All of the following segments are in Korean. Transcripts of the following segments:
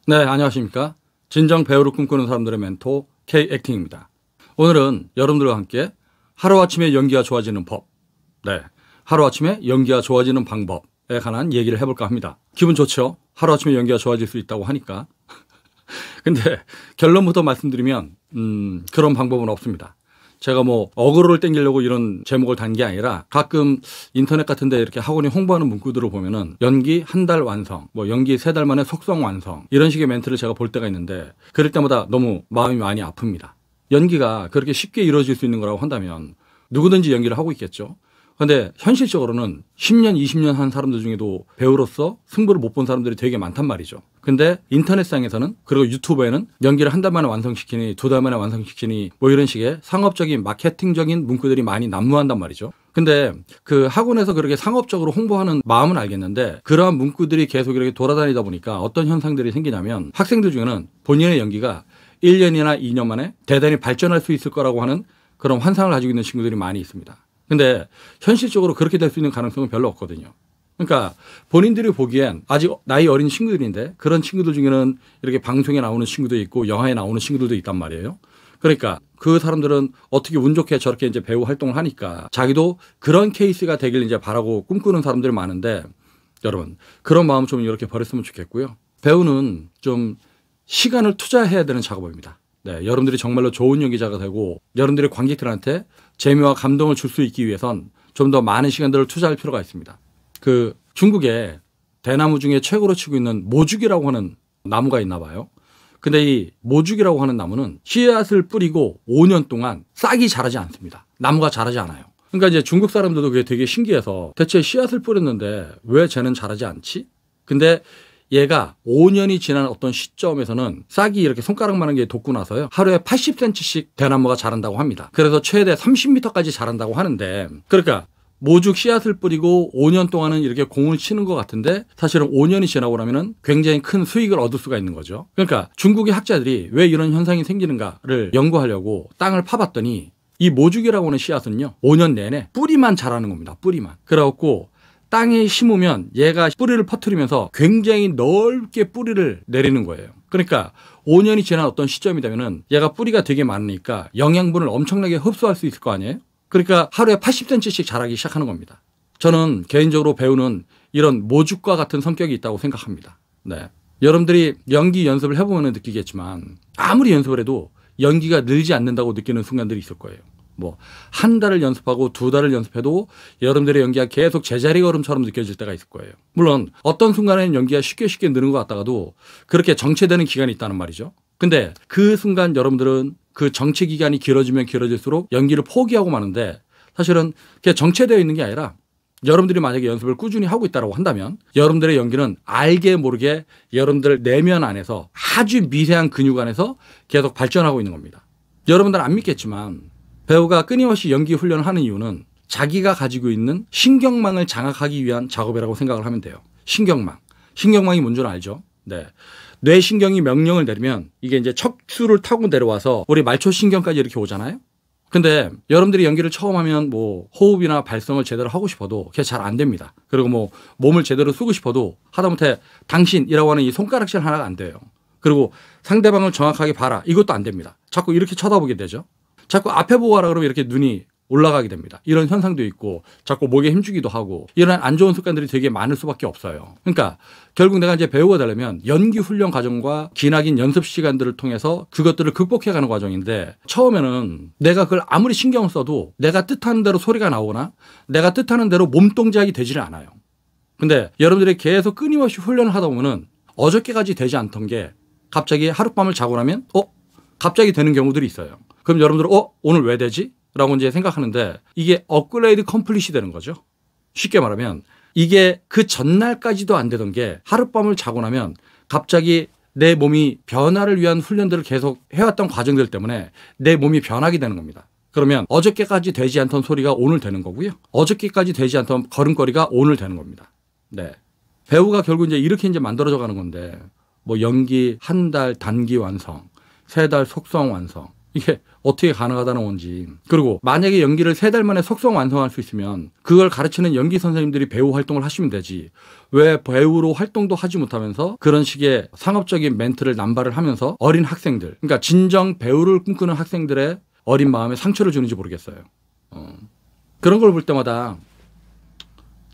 네, 안녕하십니까. 진정 배우를 꿈꾸는 사람들의 멘토 K-액팅입니다. 오늘은 여러분들과 함께 하루아침에 연기가 좋아지는 법, 하루아침에 연기가 좋아지는 방법에 관한 얘기를 해볼까 합니다. 기분 좋죠? 하루아침에 연기가 좋아질 수 있다고 하니까. 근데 결론부터 말씀드리면 그런 방법은 없습니다. 제가 뭐 어그로를 땡기려고 이런 제목을 단 게 아니라 가끔 인터넷 같은 데 이렇게 학원이 홍보하는 문구들을 보면은 연기 한 달 완성, 뭐 연기 3달 만에 속성 완성 이런 식의 멘트를 제가 볼 때가 있는데 그럴 때마다 너무 마음이 많이 아픕니다. 연기가 그렇게 쉽게 이루어질 수 있는 거라고 한다면 누구든지 연기를 하고 있겠죠. 그런데 현실적으로는 10년, 20년 한 사람들 중에도 배우로서 승부를 못 본 사람들이 되게 많단 말이죠. 근데 인터넷상에서는 그리고 유튜브에는 연기를 한 달 만에 완성시키니 2달 만에 완성시키니 뭐 이런 식의 상업적인 마케팅적인 문구들이 많이 난무한단 말이죠. 근데 그 학원에서 그렇게 상업적으로 홍보하는 마음은 알겠는데 그러한 문구들이 계속 이렇게 돌아다니다 보니까 어떤 현상들이 생기냐면 학생들 중에는 본인의 연기가 1년이나 2년 만에 대단히 발전할 수 있을 거라고 하는 그런 환상을 가지고 있는 친구들이 많이 있습니다. 근데 현실적으로 그렇게 될 수 있는 가능성은 별로 없거든요. 그러니까 본인들이 보기엔 아직 나이 어린 친구들인데 그런 친구들 중에는 이렇게 방송에 나오는 친구도 있고 영화에 나오는 친구들도 있단 말이에요. 그러니까 그 사람들은 어떻게 운 좋게 저렇게 이제 배우 활동을 하니까 자기도 그런 케이스가 되길 이제 바라고 꿈꾸는 사람들이 많은데 여러분 그런 마음 좀 이렇게 버렸으면 좋겠고요. 배우는 좀 시간을 투자해야 되는 작업입니다. 네, 여러분들이 정말로 좋은 연기자가 되고 여러분들의 관객들한테 재미와 감동을 줄 수 있기 위해선 좀 더 많은 시간들을 투자할 필요가 있습니다. 그 중국에 대나무 중에 최고로 치고 있는 모죽이라고 하는 나무가 있나 봐요. 근데 이 모죽이라고 하는 나무는 씨앗을 뿌리고 5년 동안 싹이 자라지 않습니다. 나무가 자라지 않아요. 그러니까 이제 중국 사람들도 그게 되게 신기해서 대체 씨앗을 뿌렸는데 왜 쟤는 자라지 않지? 근데 얘가 5년이 지난 어떤 시점에서는 싹이 이렇게 손가락만한 게 돋고 나서요. 하루에 80cm씩 대나무가 자란다고 합니다. 그래서 최대 30m까지 자란다고 하는데 그러니까 모죽 씨앗을 뿌리고 5년 동안은 이렇게 공을 치는 것 같은데 사실은 5년이 지나고 나면은 굉장히 큰 수익을 얻을 수가 있는 거죠. 그러니까 중국의 학자들이 왜 이런 현상이 생기는가를 연구하려고 땅을 파봤더니 이 모죽이라고 하는 씨앗은요. 5년 내내 뿌리만 자라는 겁니다. 뿌리만. 그래갖고 땅에 심으면 얘가 뿌리를 퍼뜨리면서 굉장히 넓게 뿌리를 내리는 거예요. 그러니까 5년이 지난 어떤 시점이 되면은 얘가 뿌리가 되게 많으니까 영양분을 엄청나게 흡수할 수 있을 거 아니에요? 그러니까 하루에 80cm씩 자라기 시작하는 겁니다. 저는 개인적으로 배우는 이런 모죽과 같은 성격이 있다고 생각합니다. 네. 여러분들이 연기 연습을 해보면 느끼겠지만 아무리 연습을 해도 연기가 늘지 않는다고 느끼는 순간들이 있을 거예요. 뭐 한 달을 연습하고 2달을 연습해도 여러분들의 연기가 계속 제자리 걸음처럼 느껴질 때가 있을 거예요. 물론 어떤 순간에는 연기가 쉽게 느는 것 같다가도 그렇게 정체되는 기간이 있다는 말이죠. 근데 그 순간 여러분들은 그 정체 기간이 길어지면 길어질수록 연기를 포기하고 마는데 사실은 그게 정체되어 있는 게 아니라 여러분들이 만약에 연습을 꾸준히 하고 있다고 한다면 여러분들의 연기는 알게 모르게 여러분들 내면 안에서 아주 미세한 근육 안에서 계속 발전하고 있는 겁니다. 여러분들은 안 믿겠지만 배우가 끊임없이 연기 훈련을 하는 이유는 자기가 가지고 있는 신경망을 장악하기 위한 작업이라고 생각을 하면 돼요. 신경망. 신경망이 뭔 줄 알죠? 네. 뇌신경이 명령을 내리면 이게 이제 척추를 타고 내려와서 우리 말초신경까지 이렇게 오잖아요. 근데 여러분들이 연기를 처음 하면 뭐 호흡이나 발성을 제대로 하고 싶어도 그게 잘 안 됩니다. 그리고 뭐 몸을 제대로 쓰고 싶어도 하다못해 당신이라고 하는 이 손가락질 하나가 안 돼요. 그리고 상대방을 정확하게 봐라. 이것도 안 됩니다. 자꾸 이렇게 쳐다보게 되죠. 자꾸 앞에 보고 하라 그러면 이렇게 눈이 올라가게 됩니다. 이런 현상도 있고 자꾸 목에 힘주기도 하고 이런 안 좋은 습관들이 되게 많을 수밖에 없어요. 그러니까 결국 내가 이제 배우가 되려면 연기 훈련 과정과 기나긴 연습 시간들을 통해서 그것들을 극복해가는 과정인데 처음에는 내가 그걸 아무리 신경을 써도 내가 뜻하는 대로 소리가 나오거나 내가 뜻하는 대로 몸동작이 되지를 않아요. 근데 여러분들이 계속 끊임없이 훈련을 하다 보면은 어저께까지 되지 않던 게 갑자기 하룻밤을 자고 나면 갑자기 되는 경우들이 있어요. 그럼 여러분들은 오늘 왜 되지? 라고 이제 생각하는데 이게 업그레이드 컴플릿이 되는 거죠. 쉽게 말하면 이게 그 전날까지도 안 되던 게 하룻밤을 자고 나면 갑자기 내 몸이 변화를 위한 훈련들을 계속 해왔던 과정들 때문에 내 몸이 변하게 되는 겁니다. 그러면 어저께까지 되지 않던 소리가 오늘 되는 거고요. 어저께까지 되지 않던 걸음걸이가 오늘 되는 겁니다. 네. 배우가 결국 이제 이렇게 이제 만들어져 가는 건데 뭐 연기 한 달 단기 완성, 3달 속성 완성 이게 어떻게 가능하다는 건지. 그리고 만약에 연기를 3달 만에 속성 완성할 수 있으면 그걸 가르치는 연기 선생님들이 배우 활동을 하시면 되지. 왜 배우로 활동도 하지 못하면서 그런 식의 상업적인 멘트를 남발을 하면서 어린 학생들, 그러니까 진정 배우를 꿈꾸는 학생들의 어린 마음에 상처를 주는지 모르겠어요. 그런 걸 볼 때마다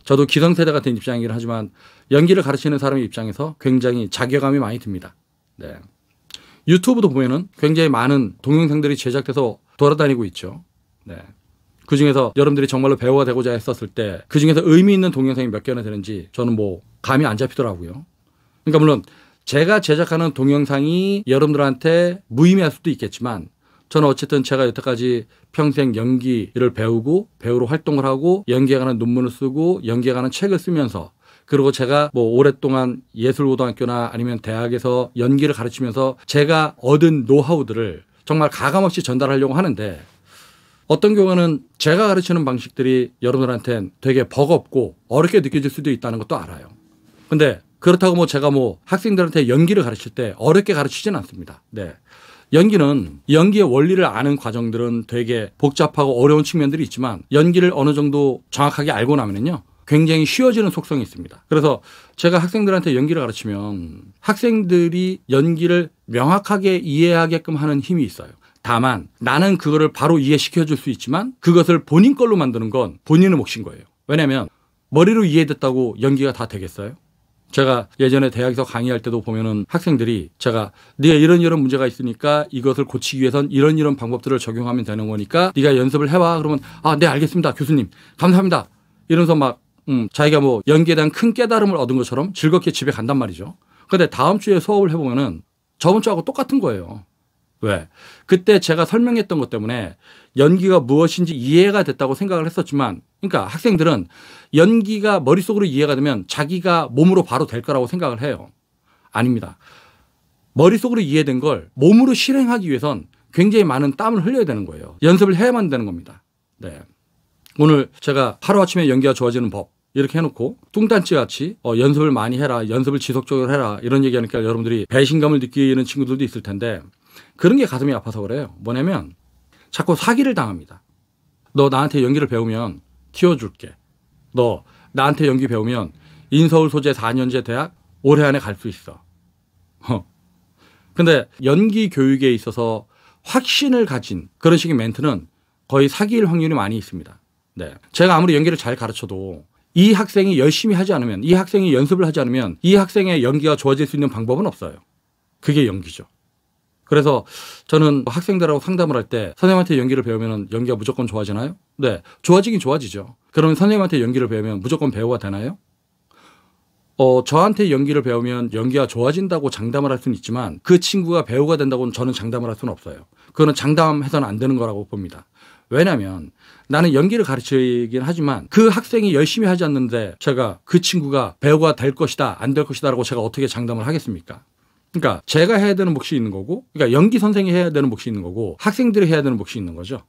저도 기성세대가 된 입장이긴 하지만 연기를 가르치는 사람의 입장에서 굉장히 자괴감이 많이 듭니다. 네. 유튜브도 보면은 굉장히 많은 동영상들이 제작돼서 돌아다니고 있죠. 네. 그 중에서 여러분들이 정말로 배우가 되고자 했었을 때 그 중에서 의미 있는 동영상이 몇 개나 되는지 저는 뭐 감이 안 잡히더라고요. 그러니까 물론 제가 제작하는 동영상이 여러분들한테 무의미할 수도 있겠지만 저는 어쨌든 제가 여태까지 평생 연기를 배우고 배우로 활동을 하고 연기에 관한 논문을 쓰고 연기에 관한 책을 쓰면서 그리고 제가 뭐 오랫동안 예술고등학교나 아니면 대학에서 연기를 가르치면서 제가 얻은 노하우들을 정말 가감없이 전달하려고 하는데 어떤 경우는 제가 가르치는 방식들이 여러분들한테는 되게 버겁고 어렵게 느껴질 수도 있다는 것도 알아요. 근데 그렇다고 뭐 제가 뭐 학생들한테 연기를 가르칠 때 어렵게 가르치지는 않습니다. 네. 연기는 연기의 원리를 아는 과정들은 되게 복잡하고 어려운 측면들이 있지만 연기를 어느 정도 정확하게 알고 나면은요. 굉장히 쉬워지는 속성이 있습니다. 그래서 제가 학생들한테 연기를 가르치면 학생들이 연기를 명확하게 이해하게끔 하는 힘이 있어요. 다만 나는 그거를 바로 이해시켜 줄 수 있지만 그것을 본인 걸로 만드는 건 본인의 몫인 거예요. 왜냐하면 머리로 이해됐다고 연기가 다 되겠어요? 제가 예전에 대학에서 강의할 때도 보면은 학생들이 제가 네가 이런 문제가 있으니까 이것을 고치기 위해선 이런 방법들을 적용하면 되는 거니까 네가 연습을 해와. 그러면 아, 네 알겠습니다. 교수님 감사합니다. 이러면서 막 자기가 뭐 연기에 대한 큰 깨달음을 얻은 것처럼 즐겁게 집에 간단 말이죠. 그런데 다음 주에 수업을 해보면은 저번 주하고 똑같은 거예요. 왜? 그때 제가 설명했던 것 때문에 연기가 무엇인지 이해가 됐다고 생각을 했었지만 그러니까 학생들은 연기가 머릿속으로 이해가 되면 자기가 몸으로 바로 될 거라고 생각을 해요. 아닙니다. 머릿속으로 이해된 걸 몸으로 실행하기 위해선 굉장히 많은 땀을 흘려야 되는 거예요. 연습을 해야만 되는 겁니다. 네. 오늘 제가 하루아침에 연기가 좋아지는 법 이렇게 해놓고 뚱딴지 같이 연습을 많이 해라, 연습을 지속적으로 해라 이런 얘기하니까 여러분들이 배신감을 느끼는 친구들도 있을 텐데 그런 게 가슴이 아파서 그래요. 뭐냐면 자꾸 사기를 당합니다. 너 나한테 연기를 배우면 키워줄게. 너 나한테 연기 배우면 인서울 소재 4년제 대학 올해 안에 갈 수 있어. 근데 연기 교육에 있어서 확신을 가진 그런 식의 멘트는 거의 사기일 확률이 많이 있습니다. 네. 제가 아무리 연기를 잘 가르쳐도 이 학생이 열심히 하지 않으면 이 학생이 연습을 하지 않으면 이 학생의 연기가 좋아질 수 있는 방법은 없어요. 그게 연기죠. 그래서 저는 학생들하고 상담을 할 때 선생님한테 연기를 배우면 연기가 무조건 좋아지나요? 네. 좋아지긴 좋아지죠. 그러면 선생님한테 연기를 배우면 무조건 배우가 되나요? 저한테 연기를 배우면 연기가 좋아진다고 장담을 할 수는 있지만 그 친구가 배우가 된다고는 저는 장담을 할 수는 없어요. 그거는 장담해서는 안 되는 거라고 봅니다. 왜냐하면 나는 연기를 가르치긴 하지만 그 학생이 열심히 하지 않는데 제가 그 친구가 배우가 될 것이다 안 될 것이다 라고 제가 어떻게 장담을 하겠습니까? 그러니까 제가 해야 되는 몫이 있는 거고 그러니까 연기 선생이 해야 되는 몫이 있는 거고 학생들이 해야 되는 몫이 있는 거죠.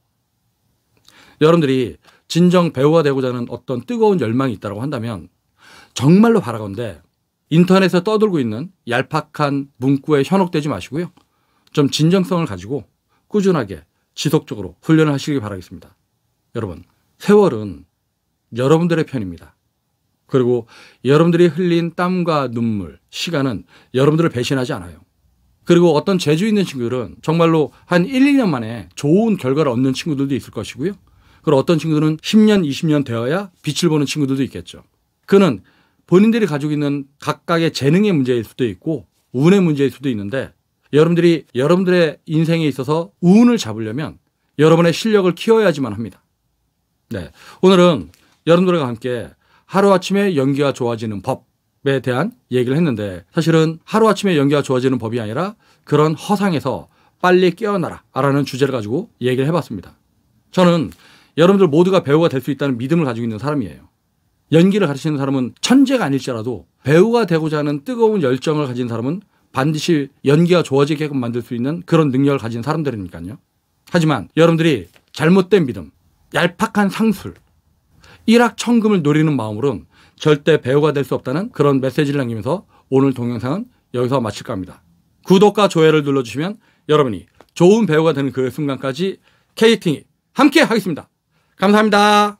여러분들이 진정 배우가 되고자 하는 어떤 뜨거운 열망이 있다고 한다면 정말로 바라건대 인터넷에 떠돌고 있는 얄팍한 문구에 현혹되지 마시고요. 좀 진정성을 가지고 꾸준하게 지속적으로 훈련을 하시기 바라겠습니다. 여러분, 세월은 여러분들의 편입니다. 그리고 여러분들이 흘린 땀과 눈물, 시간은 여러분들을 배신하지 않아요. 그리고 어떤 재주 있는 친구들은 정말로 한 1, 2년 만에 좋은 결과를 얻는 친구들도 있을 것이고요. 그리고 어떤 친구들은 10년, 20년 되어야 빛을 보는 친구들도 있겠죠. 그는 본인들이 가지고 있는 각각의 재능의 문제일 수도 있고 운의 문제일 수도 있는데 여러분들이 여러분들의 인생에 있어서 운을 잡으려면 여러분의 실력을 키워야지만 합니다. 네, 오늘은 여러분들과 함께 하루아침에 연기가 좋아지는 법에 대한 얘기를 했는데 사실은 하루아침에 연기가 좋아지는 법이 아니라 그런 허상에서 빨리 깨어나라 라는 주제를 가지고 얘기를 해봤습니다. 저는 여러분들 모두가 배우가 될 수 있다는 믿음을 가지고 있는 사람이에요. 연기를 가르치는 사람은 천재가 아닐지라도 배우가 되고자 하는 뜨거운 열정을 가진 사람은 반드시 연기가 좋아지게끔 만들 수 있는 그런 능력을 가진 사람들이니까요. 하지만 여러분들이 잘못된 믿음, 얄팍한 상술, 일확천금을 노리는 마음으로는 절대 배우가 될 수 없다는 그런 메시지를 남기면서 오늘 동영상은 여기서 마칠까 합니다. 구독과 좋아요를 눌러주시면 여러분이 좋은 배우가 되는 그 순간까지 K액팅이 함께 하겠습니다. 감사합니다.